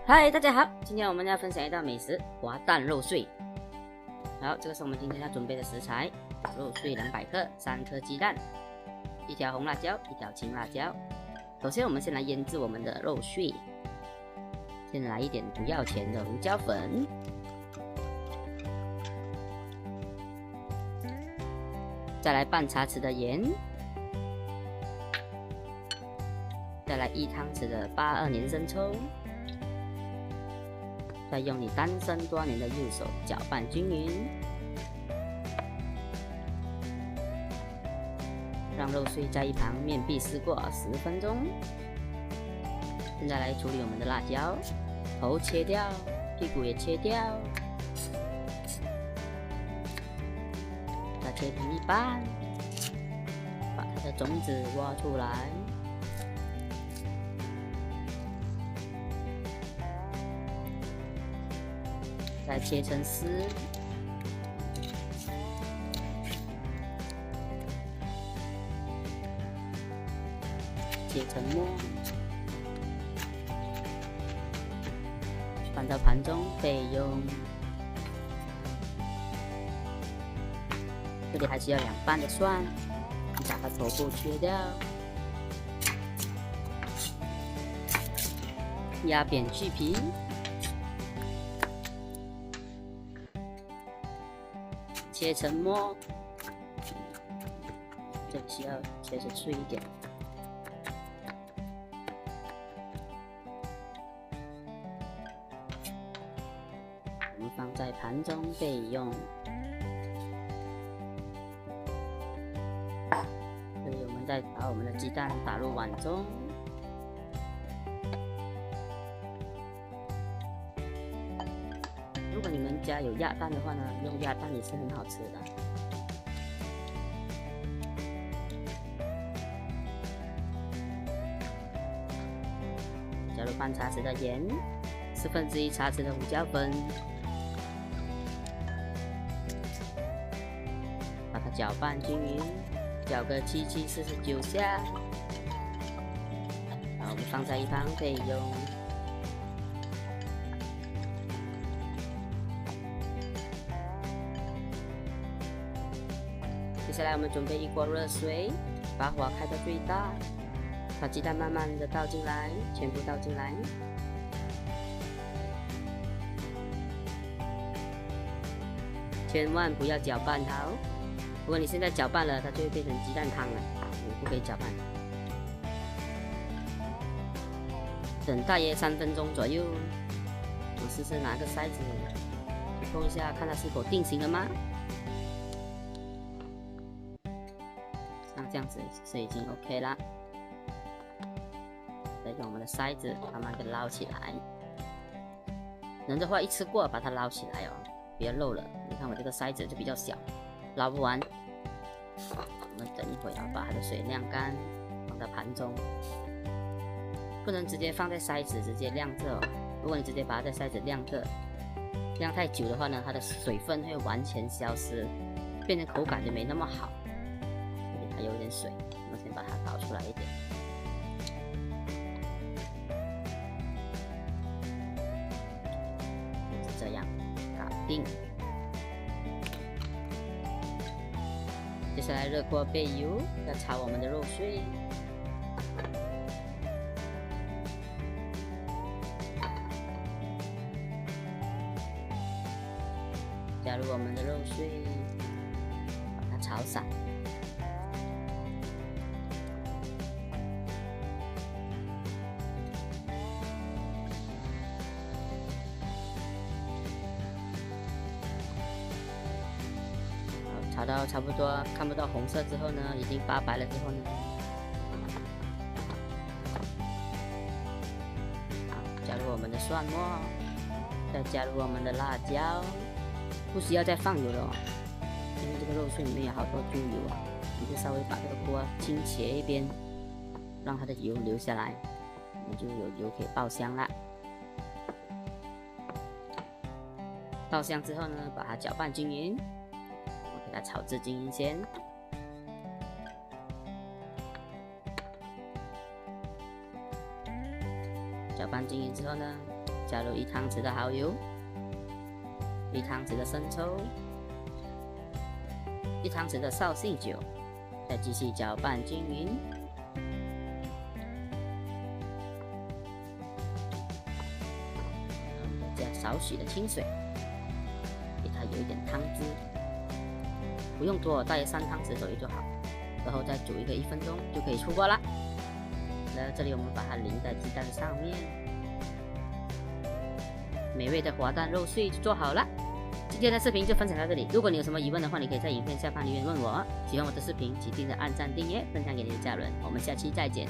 嗨，大家好，今天我们要分享一道美食——滑蛋肉碎。好，这个是我们今天要准备的食材：肉碎200克，3颗鸡蛋，1条红辣椒，1条青辣椒。首先，我们先来腌制我们的肉碎，先来一点不要钱的胡椒粉，再来半茶匙的盐，再来1汤匙的82年生抽。再用你单身多年的右手搅拌均匀，让肉碎在一旁面壁思过10分钟。现在来处理我们的辣椒，头切掉，屁股也切掉，再切成一半，把它的种子挖出来。再切成丝，切成末，放到盘中备用。这里还需要2瓣的蒜，把它头部切掉，压扁去皮。切成末，这里需要切成碎一点。我们放在盘中备用。这里我们再把我们的鸡蛋打入碗中。如果你们家有鸭蛋的话呢，用鸭蛋也是很好吃的。加入半茶匙的盐，1/4茶匙的胡椒粉，把它搅拌均匀，搅个77、49下。好，我们放在一旁备用。接下来我们准备1锅热水，把火开到最大，把鸡蛋慢慢的倒进来，全部倒进来。千万不要搅拌它哦，如果你现在搅拌了，它就会变成鸡蛋汤了，你不可以搅拌。等大约3分钟左右，我试试拿个筛子碰一下，看它是否定型了吗？这样子是已经 OK 啦。再用我们的筛子慢慢的捞起来，能的话一次过把它捞起来哦，别漏了。你看我这个筛子就比较小，捞不完。我们等一会儿把它的水晾干，放到盘中，不能直接放在筛子直接晾着哦。如果你直接把它在筛子晾着，晾太久的话呢，它的水分会完全消失，变成口感就没那么好。还有一点水，我们先把它倒出来一点。就是这样，搞定。接下来热锅备油，要炒我们的肉碎。加入我们的肉碎，把它炒散。炒到差不多看不到红色之后呢，已经发白了之后呢，好，加入我们的蒜末，再加入我们的辣椒，不需要再放油了哦，因为这个肉碎里面有好多猪油啊，你就稍微把这个锅倾斜一边，让它的油流下来，我们就有油可以爆香啦。爆香之后呢，把它搅拌均匀。给它炒至均匀先，搅拌均匀之后呢，加入1汤匙的蚝油，1汤匙的生抽，1汤匙的绍兴酒，再继续搅拌均匀。加少许的清水，给它有一点汤汁，不用多，大约3汤匙左右就好。然后再煮一个1分钟就可以出锅啦。那这里我们把它淋在鸡蛋上面，美味的滑蛋肉碎就做好了。今天的视频就分享到这里，如果你有什么疑问的话，你可以在影片下方留言问我。喜欢我的视频，请记得按赞、订阅、分享给你的家人。我们下期再见。